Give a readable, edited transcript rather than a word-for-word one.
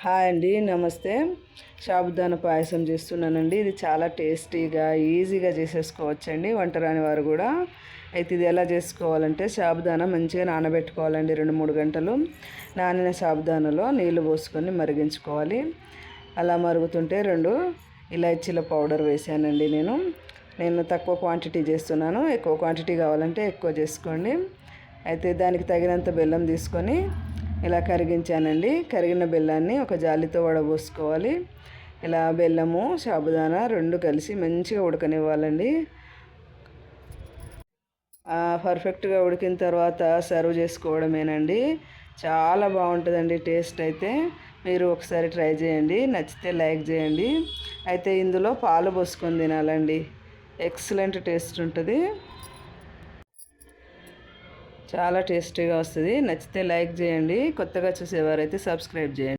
Hi అండి, నమస్తే. సాబుదానా పాయసం చేస్తున్నానండి. ఇది చాలా టేస్టీగా ఈజీగా చేసేసుకోవచ్చండి, వంట రాని వారు కూడా. అయితే ఇది ఎలా చేసుకోవాలంటే, సాబుదానా మంచిగా నానబెట్టుకోవాలండి. 2-3 గంటలు నానిన సాబుదానాలో నీళ్లు పోసుకొని మరిగించుకోవాలి. అలా మరుగుతుంటే 2 ఇలాచీల పౌడర్ వేసానండి. నేను తక్కువ క్వాంటిటీ చేస్తున్నాను, ఎక్కువ క్వాంటిటీ కావాలంటే ఎక్కువ చేసుకోండి. అయితే దానికి తగినంత బెల్లం తీసుకొని ఇలా కరిగించానండి. కరిగిన బెల్లాన్ని ఒక జాలితో వడబోసుకోవాలి. ఇలా బెల్లము సాబుదానా 2 కలిసి మంచిగా ఉడకనివ్వాలండి. పర్ఫెక్ట్గా ఉడికిన తర్వాత సర్వ్ చేసుకోవడమేనండి. చాలా బాగుంటుందండి టేస్ట్. అయితే మీరు ఒకసారి ట్రై చేయండి, నచ్చితే లైక్ చేయండి. అయితే ఇందులో పాలు పోసుకొని తినాలండి, ఎక్సలెంట్ టేస్ట్ ఉంటుంది, చాలా టేస్టీగా వస్తుంది. నచ్చితే లైక్ చేయండి, కొత్తగా చూసేవారైతే సబ్స్క్రైబ్ చేయండి.